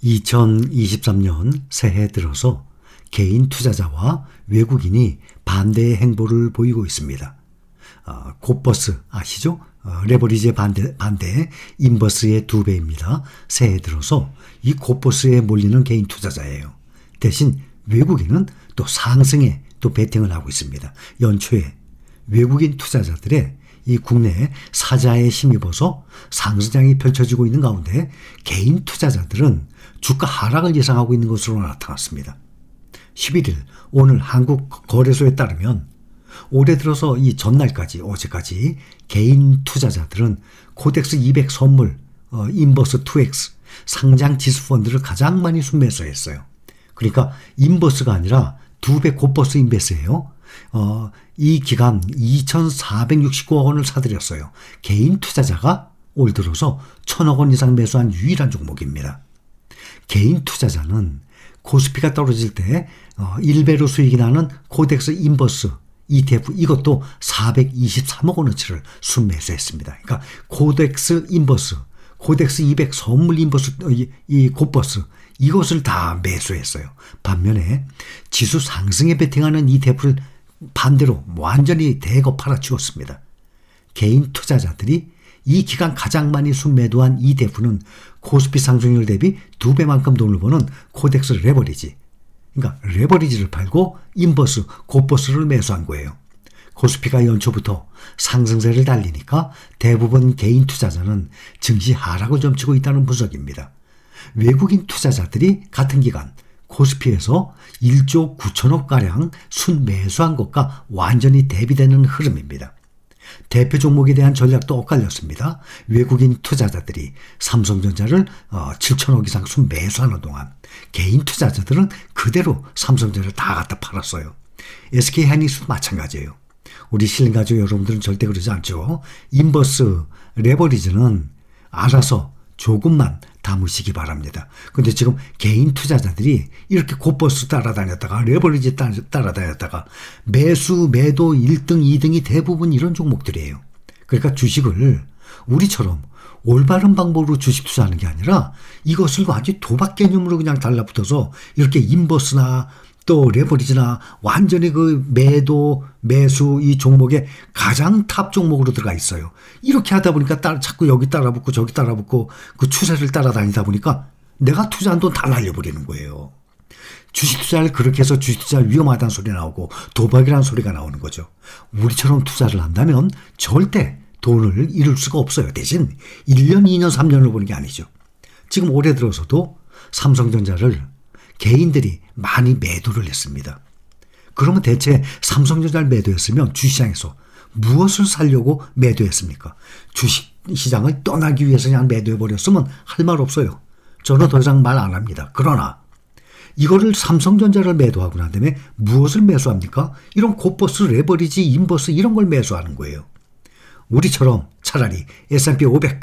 2023년 새해 들어서 개인 투자자와 외국인이 반대의 행보를 보이고 있습니다. 곧버스 아시죠? 레버리지의 반대 인버스의 2배입니다. 새해 들어서 이 곧버스에 몰리는 개인 투자자예요. 대신 외국인은 또 상승에 또 베팅을 하고 있습니다. 연초에 외국인 투자자들의 이 국내 사자에 힘입어서 상승장이 펼쳐지고 있는 가운데 개인 투자자들은 주가 하락을 예상하고 있는 것으로 나타났습니다. 11일 오늘 한국거래소에 따르면 올해 들어서 이 전날까지 어제까지 개인 투자자들은 코덱스 200 선물 인버스 2X 상장 지수 펀드를 가장 많이 순매수했어요. 그러니까 인버스가 아니라 2배 곧버스 인베스예요. 이 기간 2,469억 원을 사들였어요. 개인 투자자가 올 들어서 1,000억 원 이상 매수한 유일한 종목입니다. 개인 투자자는 코스피가 떨어질 때 1배로 수익이 나는 코덱스 인버스 ETF 이것도 423억 원어치를 순매수했습니다. 그러니까 코덱스 인버스, 코덱스 200 선물 인버스 이 곧버스 이것을 다 매수했어요. 반면에 지수 상승에 베팅하는 ETF를 반대로 완전히 대거 팔아치웠습니다. 개인 투자자들이 이 기간 가장 많이 순매도한 ETF는 코스피 상승률 대비 2배만큼 돈을 버는 코덱스 레버리지. 그러니까 레버리지를 팔고 인버스, 곧버스를 매수한 거예요. 코스피가 연초부터 상승세를 달리니까 대부분 개인 투자자는 증시 하락을 점치고 있다는 분석입니다. 외국인 투자자들이 같은 기간 코스피에서 1조 9천억가량 순매수한 것과 완전히 대비되는 흐름입니다. 대표 종목에 대한 전략도 엇갈렸습니다. 외국인 투자자들이 삼성전자를 7천억 이상 순매수하는 동안 개인 투자자들은 그대로 삼성전자를 다 갖다 팔았어요. SK하이닉스도 마찬가지예요. 우리 실링가족 여러분들은 절대 그러지 않죠. 인버스, 레버리지는 알아서 조금만 담으시기 바랍니다. 근데 지금 개인 투자자들이 이렇게 곧버스 따라다녔다가 레버리지 따라다녔다가 매수, 매도 1등, 2등이 대부분 이런 종목들이에요. 그러니까 주식을 우리처럼 올바른 방법으로 주식 투자하는 게 아니라 이것을 완전히 도박 개념으로 그냥 달라붙어서 이렇게 인버스나 또 레버리지나 완전히 그 매도, 매수 이 종목의 가장 탑 종목으로 들어가 있어요. 이렇게 하다 보니까 자꾸 여기 따라붙고 저기 따라붙고 그 추세를 따라다니다 보니까 내가 투자한 돈 다 날려버리는 거예요. 주식 투자를 그렇게 해서 주식 투자 위험하다는 소리 나오고 도박이라는 소리가 나오는 거죠. 우리처럼 투자를 한다면 절대 돈을 잃을 수가 없어요. 대신 1년, 2년, 3년을 보는 게 아니죠. 지금 올해 들어서도 삼성전자를 개인들이 많이 매도를 했습니다. 그러면 대체 삼성전자를 매도했으면 주시장에서 무엇을 사려고 매도했습니까? 주식시장을 떠나기 위해서 그냥 매도해버렸으면 할 말 없어요. 저는 더 이상 말 안 합니다. 그러나 이거를 삼성전자를 매도하고 난 다음에 무엇을 매수합니까? 이런 곧버스, 레버리지, 인버스 이런 걸 매수하는 거예요. 우리처럼 차라리 S&P 500,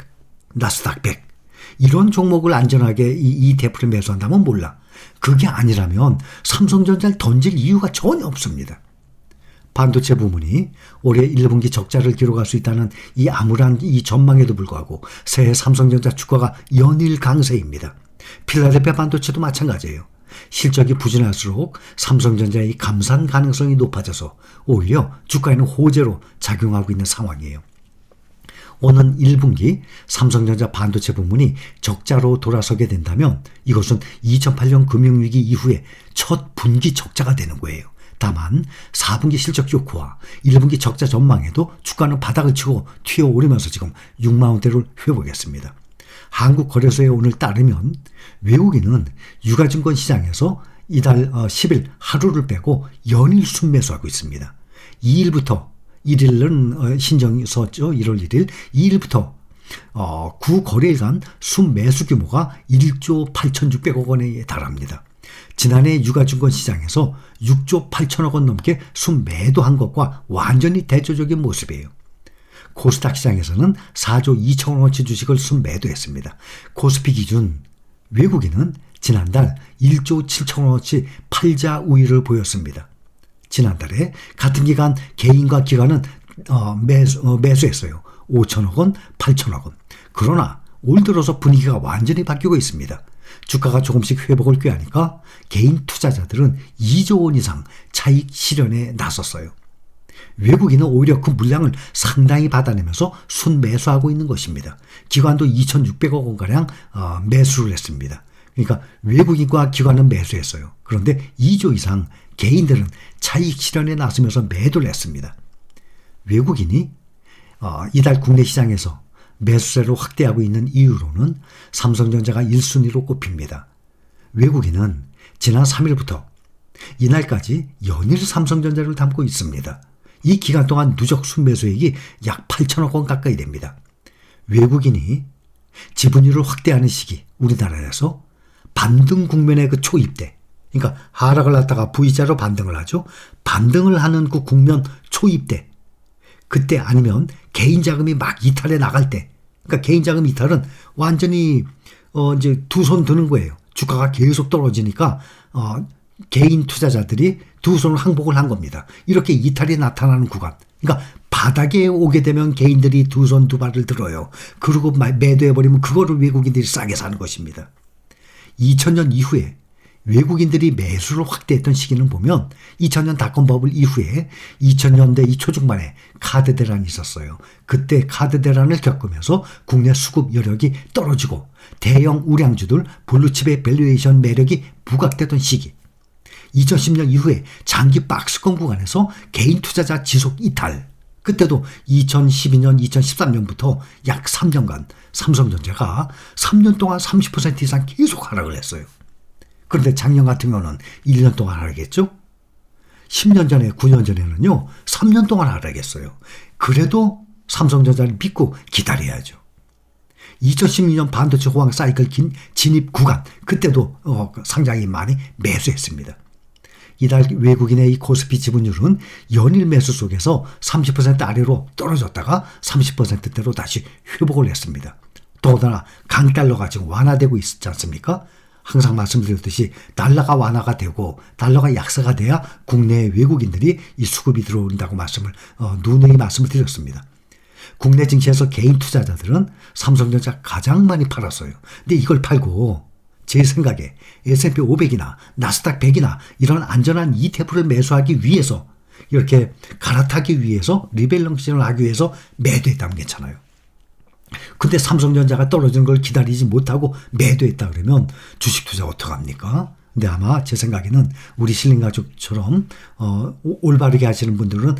나스닥 100 이런 종목을 안전하게 이 ETF를 매수한다면 몰라. 그게 아니라면 삼성전자를 던질 이유가 전혀 없습니다. 반도체 부문이 올해 1분기 적자를 기록할 수 있다는 이 암울한 이 전망에도 불구하고 새해 삼성전자 주가가 연일 강세입니다. 필라델피아 반도체도 마찬가지예요. 실적이 부진할수록 삼성전자의 감산 가능성이 높아져서 오히려 주가에는 호재로 작용하고 있는 상황이에요. 오는 1분기 삼성전자 반도체 부문이 적자로 돌아서게 된다면 이것은 2008년 금융위기 이후에 첫 분기 적자가 되는 거예요. 다만 4분기 실적 좋고와 1분기 적자 전망에도 주가는 바닥을 치고 튀어오르면서 지금 6만 원대를 회복했습니다. 한국거래소에 오늘 따르면 외국인은 유가증권 시장에서 이달 10일 하루를 빼고 연일 순매수하고 있습니다. 2일부터 1일은 신정이 썼죠. 1월 1일. 2일부터 9거래일간 순매수 규모가 1조 8,600억 원에 달합니다. 지난해 유가증권 시장에서 6조 8천억 원 넘게 순매도한 것과 완전히 대조적인 모습이에요. 코스닥 시장에서는 4조 2천억 원치 주식을 순매도했습니다. 코스피 기준 외국인은 지난달 1조 7천억 원치 팔자 우위를 보였습니다. 지난달에 같은 기간 개인과 기관은 매수했어요. 5천억 원, 8천억 원. 그러나 올 들어서 분위기가 완전히 바뀌고 있습니다. 주가가 조금씩 회복을 꾀하니까 개인 투자자들은 2조 원 이상 차익 실현에 나섰어요. 외국인은 오히려 그 물량을 상당히 받아내면서 순매수하고 있는 것입니다. 기관도 2,600억 원가량 매수를 했습니다. 그러니까 외국인과 기관은 매수했어요. 그런데 2조 이상 개인들은 차익 실현에 나서면서 매도를 했습니다. 외국인이 이달 국내 시장에서 매수세를 확대하고 있는 이유로는 삼성전자가 1순위로 꼽힙니다. 외국인은 지난 3일부터 이날까지 연일 삼성전자를 담고 있습니다. 이 기간 동안 누적 순매수액이 약 8천억 원 가까이 됩니다. 외국인이 지분율을 확대하는 시기, 우리나라에서 반등 국면의 그 초입 때, 그러니까 하락을 하다가 V자로 반등을 하죠. 반등을 하는 그 국면 초입 때, 그때 아니면 개인 자금이 막 이탈해 나갈 때, 그러니까 개인 자금 이탈은 완전히 이제 두 손 드는 거예요. 주가가 계속 떨어지니까 개인 투자자들이 두 손을 항복을 한 겁니다. 이렇게 이탈이 나타나는 구간. 그러니까 바닥에 오게 되면 개인들이 두 손 두 발을 들어요. 그리고 매도해버리면 그거를 외국인들이 싸게 사는 것입니다. 2000년 이후에 외국인들이 매수를 확대했던 시기는 보면 2000년 닷컴 버블 이후에 2000년대 이 초중반에 카드 대란이 있었어요. 그때 카드 대란을 겪으면서 국내 수급 여력이 떨어지고 대형 우량주들 블루칩의 밸류에이션 매력이 부각되던 시기. 2010년 이후에 장기 박스권 구간에서 개인 투자자 지속 이탈. 그때도 2012년, 2013년부터 약 3년간 삼성전자가 3년 동안 30% 이상 계속 하락을 했어요. 그런데 작년 같은 경우는 1년 동안 하락했죠. 10년 전에, 9년 전에는요, 3년 동안 하락했어요. 그래도 삼성전자를 믿고 기다려야죠. 2016년 반도체 호황 사이클 진입 구간, 그때도 상당히 많이 매수했습니다. 이달 외국인의 이 코스피 지분율은 연일 매수 속에서 30% 아래로 떨어졌다가 30%대로 다시 회복을 했습니다. 더구나 강달러가 지금 완화되고 있지 않습니까? 항상 말씀드렸듯이 달러가 완화가 되고 달러가 약세가 돼야 국내 외국인들이 이 수급이 들어온다고 누누이 말씀을 드렸습니다. 국내 증시에서 개인 투자자들은 삼성전자 가장 많이 팔았어요. 근데 이걸 팔고 제 생각에 S&P 500이나 나스닥 100이나 이런 안전한 ETF를 매수하기 위해서 이렇게 갈아타기 위해서 리밸런싱을 하기 위해서 매도했다면 괜찮아요. 근데 삼성전자가 떨어지는 걸 기다리지 못하고 매도했다 그러면 주식 투자 어떡합니까? 근데 아마 제 생각에는 우리 신림가족처럼 올바르게 하시는 분들은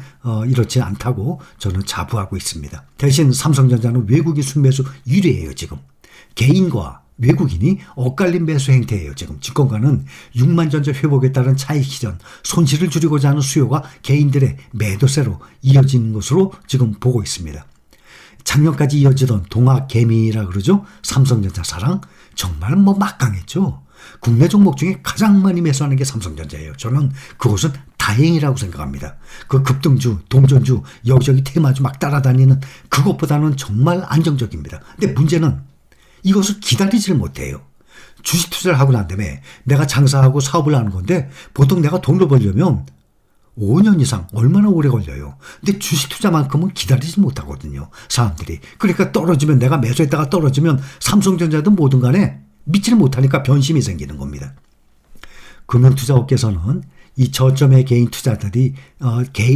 이렇지 않다고 저는 자부하고 있습니다. 대신 삼성전자는 외국인 순매수 1위예요 지금. 개인과 외국인이 엇갈린 매수 행태예요. 지금 증권가는 6만 전자 회복에 따른 차익 실현, 손실을 줄이고자 하는 수요가 개인들의 매도세로 이어지는 것으로 지금 보고 있습니다. 작년까지 이어지던 동학개미라 그러죠. 삼성전자 사랑 정말 막강했죠. 국내 종목 중에 가장 많이 매수하는 게 삼성전자예요. 저는 그것은 다행이라고 생각합니다. 그 급등주, 동전주, 여기저기 테마주 막 따라다니는 그것보다는 정말 안정적입니다. 근데 문제는 이것을 기다리질 못해요. 주식 투자를 하고 난 다음에 내가 장사하고 사업을 하는 건데 보통 내가 돈을 벌려면 5년 이상 얼마나 오래 걸려요. 근데 주식 투자만큼은 기다리지 못하거든요. 사람들이. 그러니까 떨어지면 내가 매수했다가 떨어지면 삼성전자든 뭐든 간에 믿지를 못하니까 변심이 생기는 겁니다. 금융투자업계에서는 이 저점의 개인 투자들이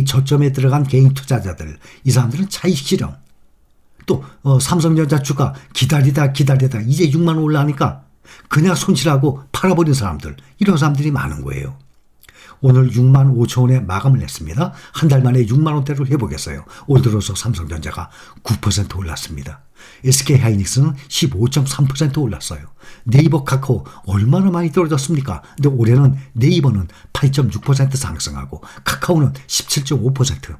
저점에 들어간 개인 투자자들 이 사람들은 차익 실현 또 삼성전자 주가 기다리다 이제 6만 원 올라가니까 그냥 손실하고 팔아버린 사람들 이런 사람들이 많은 거예요. 오늘 6만 5천 원에 마감을 했습니다. 한 달 만에 6만 원대로 회복했어요. 올 들어서 삼성전자가 9% 올랐습니다. SK하이닉스는 15.3% 올랐어요. 네이버 카카오 얼마나 많이 떨어졌습니까? 근데 올해는 네이버는 8.6% 상승하고 카카오는 17.5%.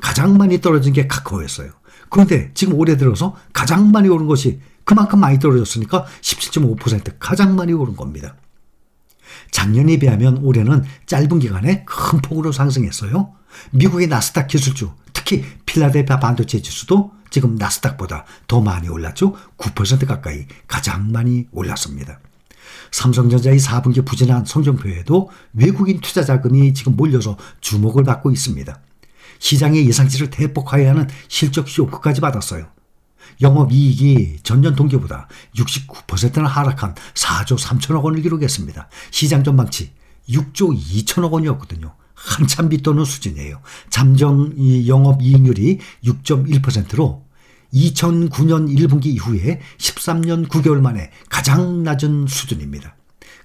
가장 많이 떨어진 게 카카오였어요. 그런데 지금 올해 들어서 가장 많이 오른 것이 그만큼 많이 떨어졌으니까 17.5% 가장 많이 오른 겁니다. 작년에 비하면 올해는 짧은 기간에 큰 폭으로 상승했어요. 미국의 나스닥 기술주, 특히 필라델피아 반도체 지수도 지금 나스닥보다 더 많이 올랐죠. 9% 가까이 가장 많이 올랐습니다. 삼성전자의 4분기 부진한 성적표에도 외국인 투자 자금이 지금 몰려서 주목을 받고 있습니다. 시장의 예상치를 대폭 하회하는 실적 쇼크까지 받았어요. 영업이익이 전년 동기보다 69%나 하락한 4조 3천억 원을 기록했습니다. 시장 전망치 6조 2천억 원이었거든요. 한참 밑도는 수준이에요. 잠정 영업이익률이 6.1%로 2009년 1분기 이후에 13년 9개월 만에 가장 낮은 수준입니다.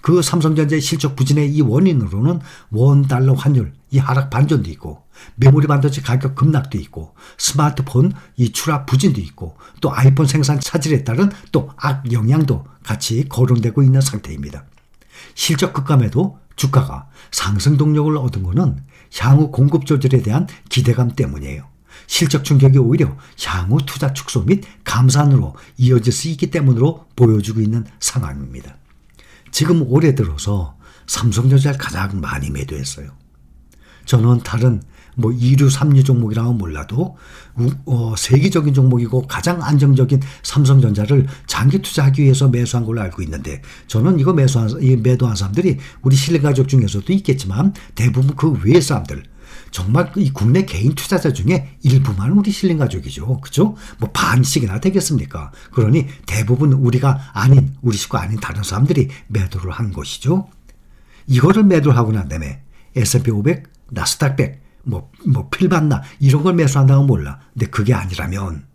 그 삼성전자의 실적 부진의 이 원인으로는 원달러 환율 이 하락 반전도 있고 메모리 반도체 가격 급락도 있고 스마트폰 이 추락 부진도 있고 또 아이폰 생산 차질에 따른 또 악영향도 같이 거론되고 있는 상태입니다. 실적 급감에도 주가가 상승 동력을 얻은 것은 향후 공급 조절에 대한 기대감 때문이에요. 실적 충격이 오히려 향후 투자 축소 및 감산으로 이어질 수 있기 때문으로 보여주고 있는 상황입니다. 지금 올해 들어서 삼성전자를 가장 많이 매도했어요. 저는 다른 이류, 삼류 종목이라면 몰라도 세계적인 종목이고 가장 안정적인 삼성전자를 장기 투자하기 위해서 매수한 걸로 알고 있는데 저는 이거 매도한 사람들이 우리 실가족 중에서도 있겠지만 대부분 그 외의 사람들 정말 이 국내 개인 투자자 중에 일부만 우리 실린가족이죠. 그죠? 반씩이나 되겠습니까? 그러니 대부분 우리가 아닌, 우리 식구 아닌 다른 사람들이 매도를 한 것이죠. 이거를 매도를 하고 난 다음에 S&P 500, 나스닥 100, 필반나 이런 걸 매수한다고 몰라. 근데 그게 아니라면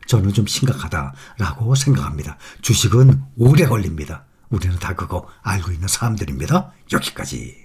저는 좀 심각하다라고 생각합니다. 주식은 오래 걸립니다. 우리는 다 그거 알고 있는 사람들입니다. 여기까지.